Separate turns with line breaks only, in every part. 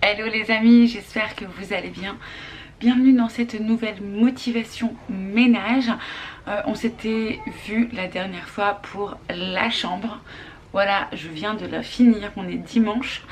Hello les amis, j'espère que vous allez bien. Bienvenue dans cette nouvelle motivation ménage. On s'était vu la dernière fois pour la chambre. Voilà, je viens de la finir, on est dimanche.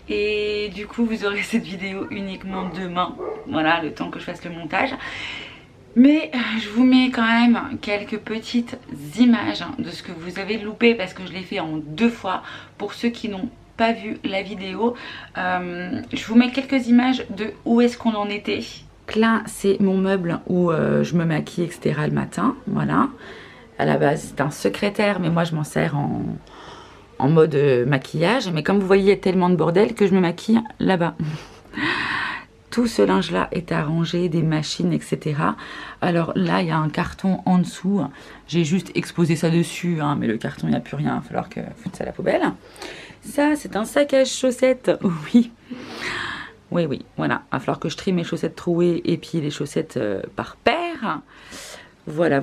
Et du coup vous aurez cette vidéo uniquement demain. Voilà, le temps que je fasse le montage. Mais je vous mets quand même quelques petites images de ce que vous avez loupé parce que je l'ai fait en 2 fois. Pour ceux qui n'ont pas vu la vidéo, je vous mets quelques images de où est-ce qu'on en était. Là c'est mon meuble où je me maquille etc le matin, voilà. À la base c'est un secrétaire mais moi je m'en sers en mode maquillage. Mais comme vous voyez il y a tellement de bordel que je me maquille là-bas. Tout ce linge là est arrangé, des machines etc. Alors là il y a un carton en dessous. J'ai juste exposé ça dessus hein, mais le carton il n'y a plus rien, il va falloir que foutre ça à la poubelle. Ça c'est un sac à chaussettes, oui. Oui, voilà, il va falloir que je trie mes chaussettes trouées et puis les chaussettes par paire. Voilà.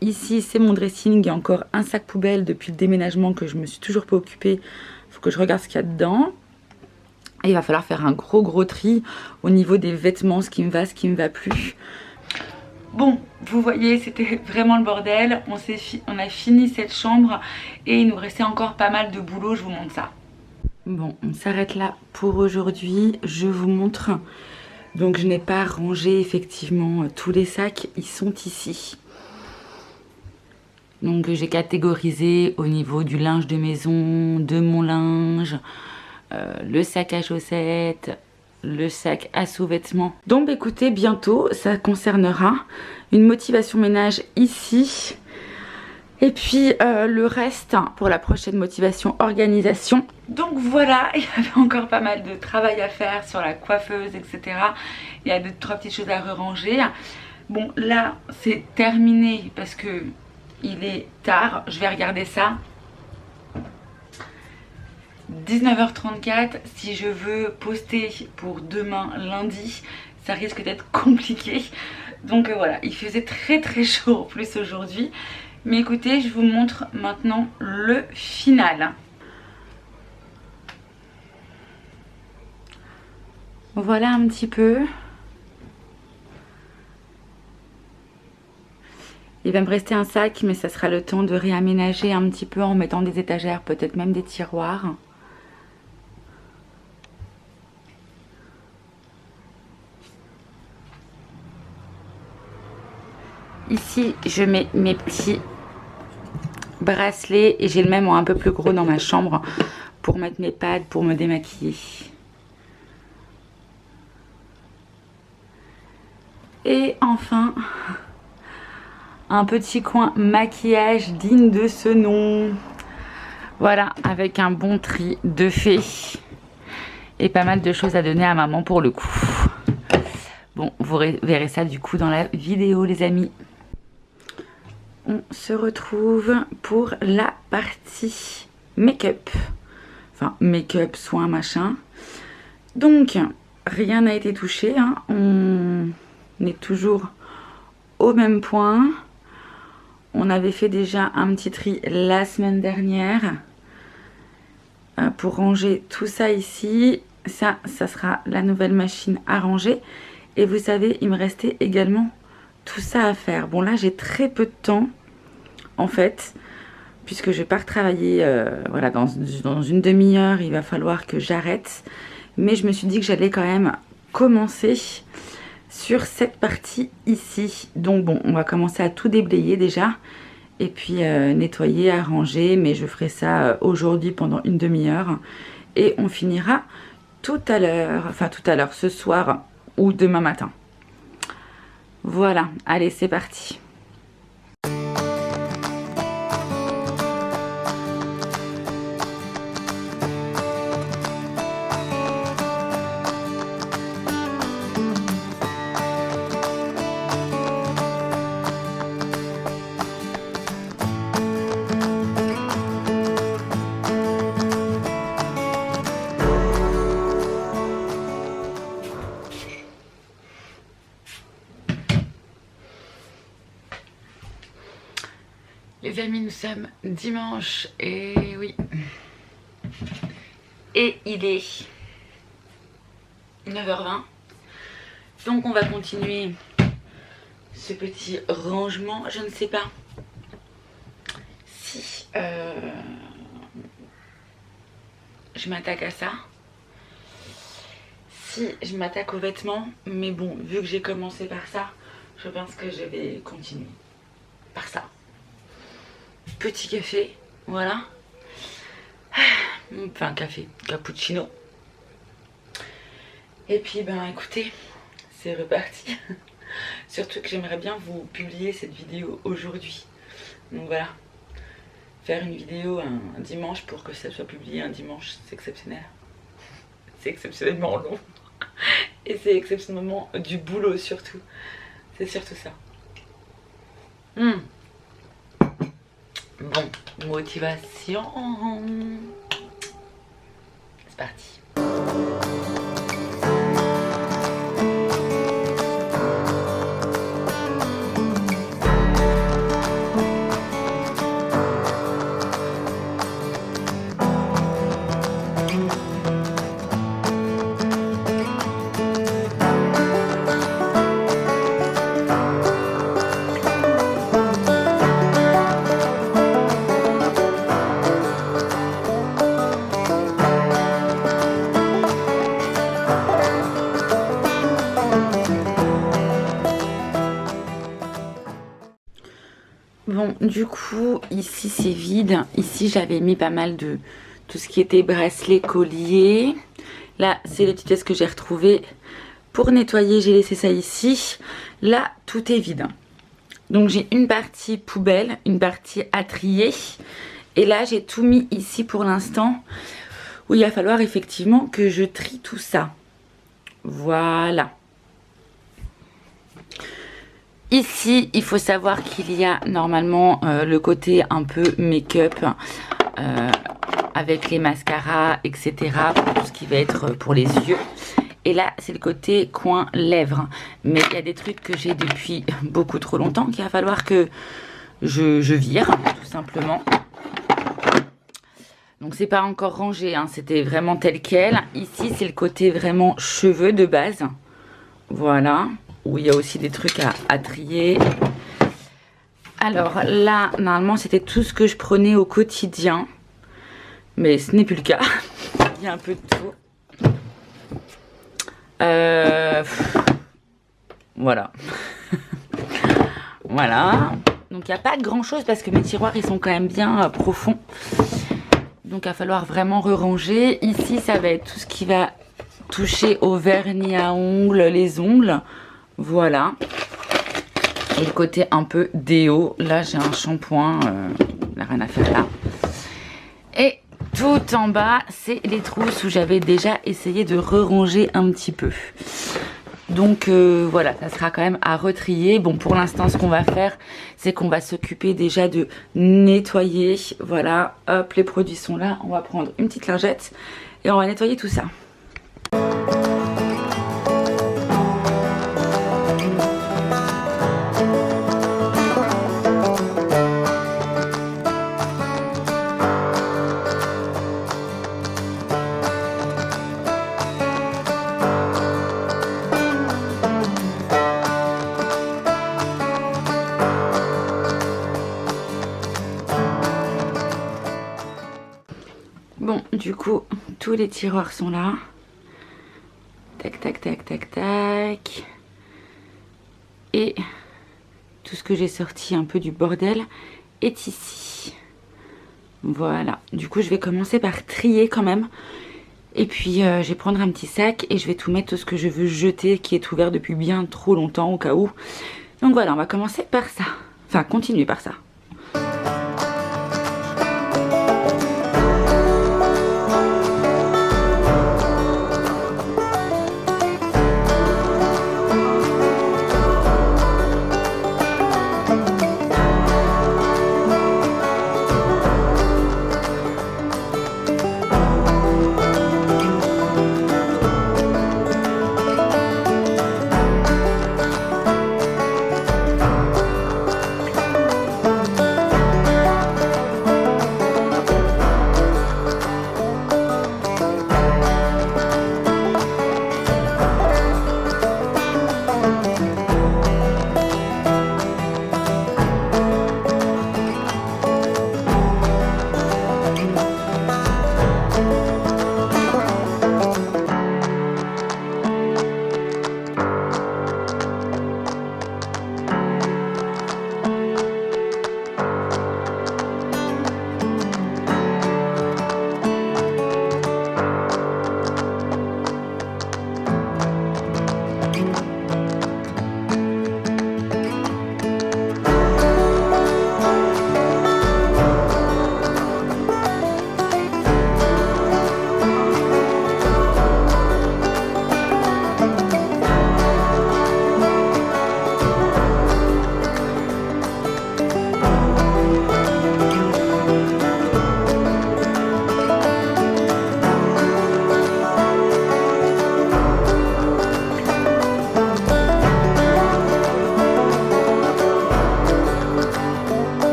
Ici c'est mon dressing, il y a encore un sac poubelle depuis le déménagement que je me suis toujours pas occupée. Il faut que je regarde ce qu'il y a dedans. Et il va falloir faire un gros tri au niveau des vêtements, ce qui me va, ce qui me va plus. Bon, vous voyez, c'était vraiment le bordel. On a fini cette chambre et il nous restait encore pas mal de boulot, je vous montre ça. Bon, on s'arrête là pour aujourd'hui. Je vous montre. Donc je n'ai pas rangé effectivement tous les sacs, ils sont ici. Donc j'ai catégorisé au niveau du linge de maison, de mon linge, le sac à chaussettes, le sac à sous-vêtements. Donc écoutez, bientôt ça concernera une motivation ménage ici. Et puis le reste pour la prochaine motivation organisation. Donc voilà, il y avait encore pas mal de travail à faire sur la coiffeuse, etc. Il y a 2-3 petites choses à ranger. Bon là c'est terminé parce que il est tard. Je vais regarder ça. 19h34, si je veux poster pour demain lundi, ça risque d'être compliqué. Donc voilà, il faisait très chaud en plus aujourd'hui. Mais écoutez, je vous montre maintenant le final. Voilà un petit peu. Il va me rester un sac, mais ça sera le temps de réaménager un petit peu en mettant des étagères, peut-être même des tiroirs. Ici, je mets mes petits bracelets et j'ai le même un peu plus gros dans ma chambre pour mettre mes pads, pour me démaquiller. Et enfin, un petit coin maquillage digne de ce nom. Voilà, avec un bon tri de fée et pas mal de choses à donner à maman pour le coup. Bon, vous verrez ça du coup dans la vidéo les amis. On se retrouve pour la partie make-up. Enfin, make-up, soin, machin. Donc, rien n'a été touché. Hein. On est toujours au même point. On avait fait déjà un petit tri la semaine dernière. Pour ranger tout ça ici. Ça sera la nouvelle machine à ranger. Et vous savez, il me restait également tout ça à faire. Bon là j'ai très peu de temps en fait, puisque je pars travailler voilà, dans une demi-heure, il va falloir que j'arrête. Mais je me suis dit que j'allais quand même commencer sur cette partie ici. Donc bon, on va commencer à tout déblayer déjà. Et puis nettoyer, arranger, mais je ferai ça aujourd'hui pendant une demi-heure. Et on finira tout à l'heure, enfin tout à l'heure, ce soir ou demain matin. Voilà, allez c'est parti. Les amis, nous sommes dimanche et oui. Et il est 9h20. Donc on va continuer ce petit rangement. Je ne sais pas si je m'attaque à ça, si je m'attaque aux vêtements, mais bon, vu que j'ai commencé par ça, je pense que je vais continuer par ça. Petit café, voilà. Enfin café, cappuccino. Et puis ben écoutez, c'est reparti. Surtout que j'aimerais bien vous publier cette vidéo aujourd'hui. Donc voilà, faire une vidéo un dimanche pour que ça soit publié un dimanche, c'est exceptionnel. C'est exceptionnellement long. Et c'est exceptionnellement du boulot surtout. C'est surtout ça. Bon, motivation. C'est parti. Bon, du coup, ici c'est vide. Ici, j'avais mis pas mal de tout ce qui était bracelet, collier. Là, c'est les petites pièces que j'ai retrouvées. Pour nettoyer, j'ai laissé ça ici. Là, tout est vide. Donc, j'ai une partie poubelle, une partie à trier. Et là, j'ai tout mis ici pour l'instant, où il va falloir effectivement que je trie tout ça. Voilà. Ici, il faut savoir qu'il y a normalement le côté un peu make-up avec les mascaras, etc. Pour tout ce qui va être pour les yeux. Et là, c'est le côté coin lèvres. Mais il y a des trucs que j'ai depuis beaucoup trop longtemps qu'il va falloir que je vire, tout simplement. Donc, c'est pas encore rangé, hein, c'était vraiment tel quel. Ici, c'est le côté vraiment cheveux de base. Voilà. Où il y a aussi des trucs à trier. Alors là, normalement, c'était tout ce que je prenais au quotidien. Mais ce n'est plus le cas. Il y a un peu de tout. Voilà. Voilà. Donc il n'y a pas grand chose parce que mes tiroirs, ils sont quand même bien profonds. Donc il va falloir vraiment re-ranger. Ici, ça va être tout ce qui va toucher au vernis à ongles, les ongles. Voilà. Et le côté un peu déo. Là, j'ai un shampoing. Il n'y a rien à faire là. Et tout en bas, c'est les trousses où j'avais déjà essayé de re-ranger un petit peu. Donc voilà, ça sera quand même à retrier. Bon, pour l'instant, ce qu'on va faire, c'est qu'on va s'occuper déjà de nettoyer. Voilà, hop, les produits sont là. On va prendre une petite lingette et on va nettoyer tout ça. Bon, du coup, tous les tiroirs sont là. Tac, tac, tac, tac, tac. Et tout ce que j'ai sorti un peu du bordel est ici. Voilà. Du coup, je vais commencer par trier quand même. Et puis, je vais prendre un petit sac et je vais tout mettre, tout ce que je veux jeter, qui est ouvert depuis bien trop longtemps au cas où. Donc voilà, on va commencer par ça. Enfin, continuer par ça.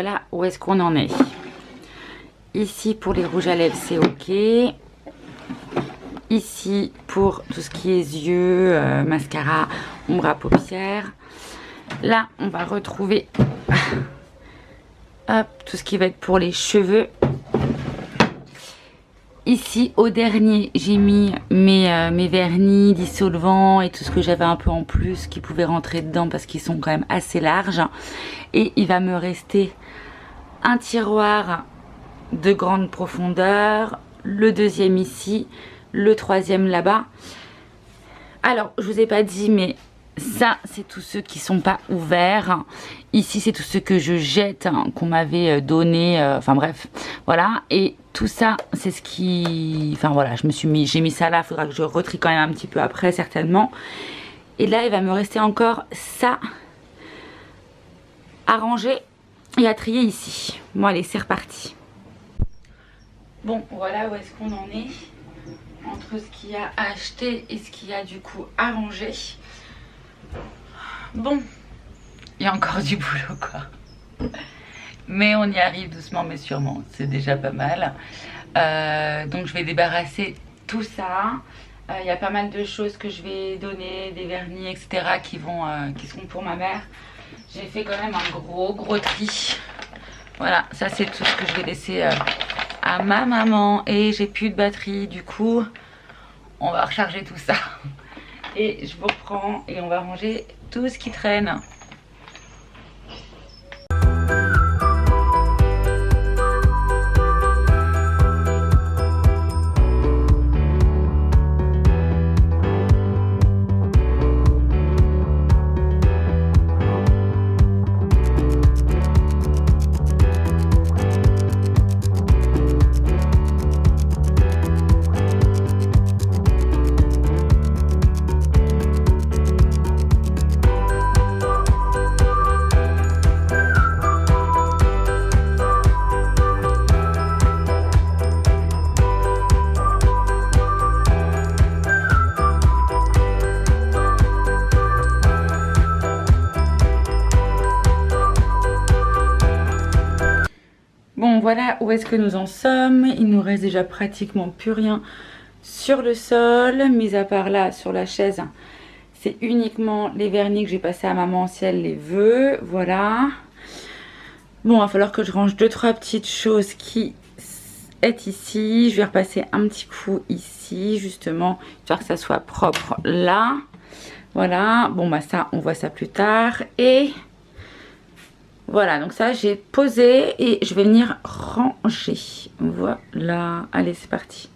voilà où est-ce qu'on en est. Ici pour les rouges à lèvres c'est ok. Ici pour tout ce qui est yeux, mascara, ombre à paupières. Là on va retrouver hop, tout ce qui va être pour les cheveux. Ici au dernier j'ai mis mes vernis dissolvants et tout ce que j'avais un peu en plus qui pouvait rentrer dedans parce qu'ils sont quand même assez larges. Et il va me rester un tiroir de grande profondeur, le deuxième ici, le troisième là-bas. Alors je vous ai pas dit mais ça c'est tous ceux qui sont pas ouverts. Ici c'est tous ceux que je jette, hein, qu'on m'avait donné, enfin bref voilà. Et tout ça c'est ce qui, enfin voilà, j'ai mis ça là, il faudra que je retrie quand même un petit peu après certainement. Et là il va me rester encore ça à ranger et à trier ici. Bon allez c'est reparti. Bon voilà où est-ce qu'on en est entre ce qu'il y a à acheter et ce qu'il y a du coup à ranger. Bon, il y a encore du boulot quoi. Mais on y arrive doucement mais sûrement, c'est déjà pas mal. Donc je vais débarrasser tout ça. Il y a pas mal de choses que je vais donner, des vernis etc. qui seront pour ma mère. J'ai fait quand même un gros tri. Voilà, ça c'est tout ce que je vais laisser à ma maman. Et j'ai plus de batterie, du coup on va recharger tout ça. Et je vous reprends et on va ranger tout ce qui traîne. Bon voilà où est-ce que nous en sommes. Il nous reste déjà pratiquement plus rien sur le sol, mis à part là sur la chaise. C'est uniquement les vernis que j'ai passé à maman si elle les veut. Voilà. Bon, il va falloir que je range 2-3 petites choses qui est ici. Je vais repasser un petit coup ici justement, histoire que ça soit propre là. Voilà. Bon bah ça on voit ça plus tard. Et voilà, donc ça j'ai posé et je vais venir ranger. Voilà, allez c'est parti.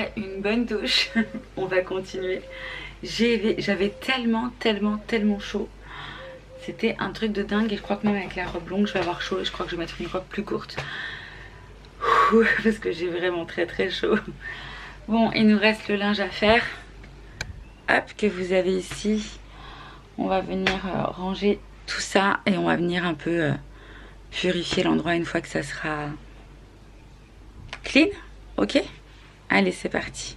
après une bonne douche, on va continuer. J'avais tellement chaud. C'était un truc de dingue et je crois que même avec la robe longue je vais avoir chaud et je crois que je vais mettre une robe plus courte. Ouh, parce que j'ai vraiment très chaud. Bon, il nous reste le linge à faire. Hop, que vous avez ici. On va venir ranger tout ça et on va venir un peu purifier l'endroit une fois que ça sera clean. Ok? Allez, c'est parti.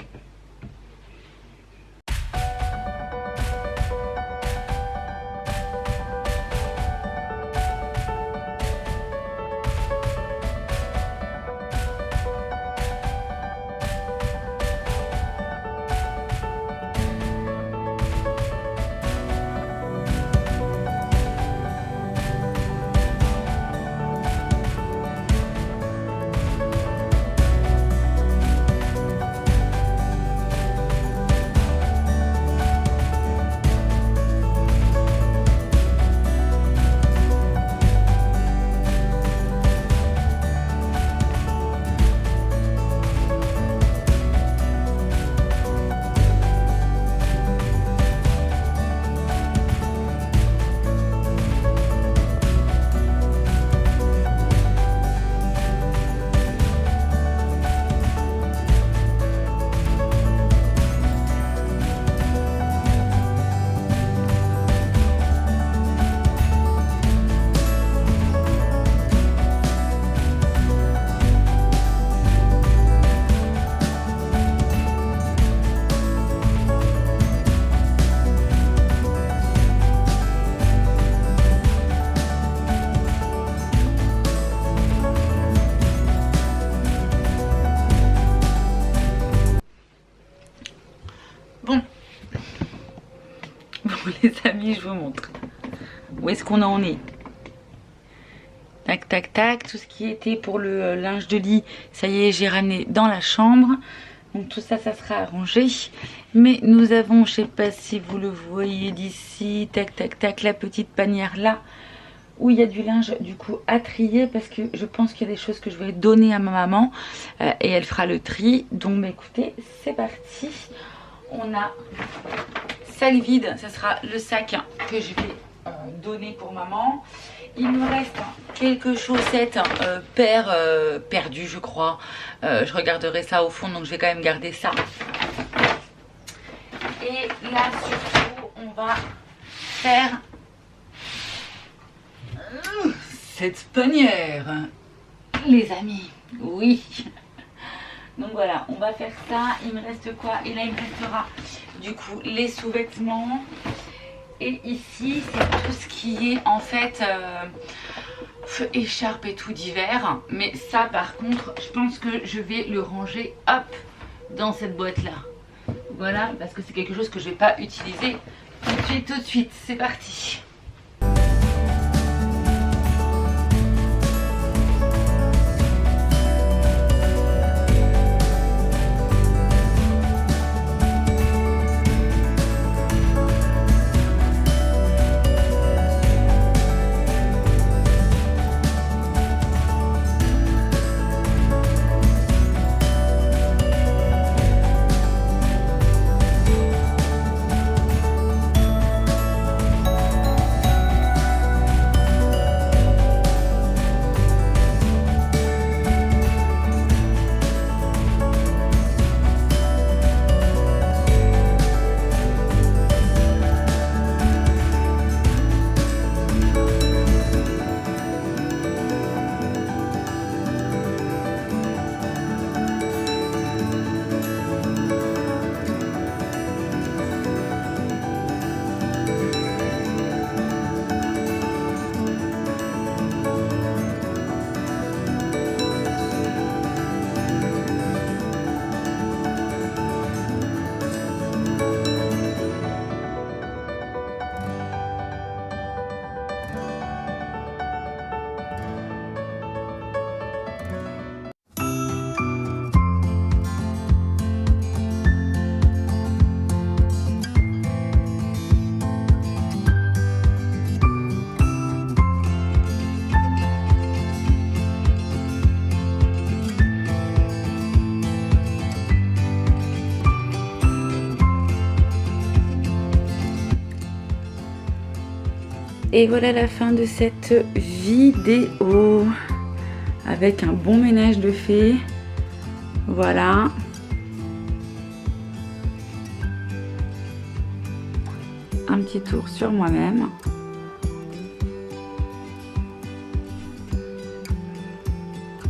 Les amis, je vous montre où est-ce qu'on en est. Tac, tout ce qui était pour le linge de lit, ça y est, j'ai ramené dans la chambre. Donc tout ça, ça sera arrangé. Mais nous avons, je sais pas si vous le voyez d'ici, tac, la petite panière là, où il y a du linge du coup à trier, parce que je pense qu'il y a des choses que je vais donner à ma maman et elle fera le tri. Donc bah, écoutez, c'est parti. On a sac vide, ça sera le sac que je vais donner pour maman. Il me reste quelques chaussettes perdues, je crois. Je regarderai ça au fond, donc je vais quand même garder ça. Et là, surtout, on va faire cette panière, les amis. Oui. Donc voilà, on va faire ça. Il me reste quoi? Et là, il me restera du coup les sous-vêtements. Et ici, c'est tout ce qui est en fait écharpe et tout d'hiver. Mais ça, par contre, je pense que je vais le ranger, hop, dans cette boîte-là. Voilà, parce que c'est quelque chose que je ne vais pas utiliser tout de suite. C'est parti. Et voilà la fin de cette vidéo avec un bon ménage de fait. Voilà. Un petit tour sur moi-même.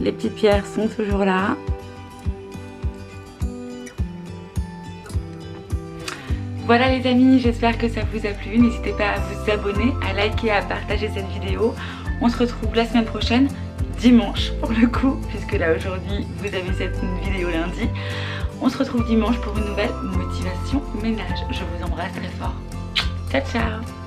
Les petites pierres sont toujours là. Voilà les amis, j'espère que ça vous a plu. N'hésitez pas à vous abonner, à liker, à partager cette vidéo. On se retrouve la semaine prochaine, dimanche pour le coup, puisque là aujourd'hui vous avez cette vidéo lundi. On se retrouve dimanche pour une nouvelle motivation ménage. Je vous embrasse très fort. Ciao ciao.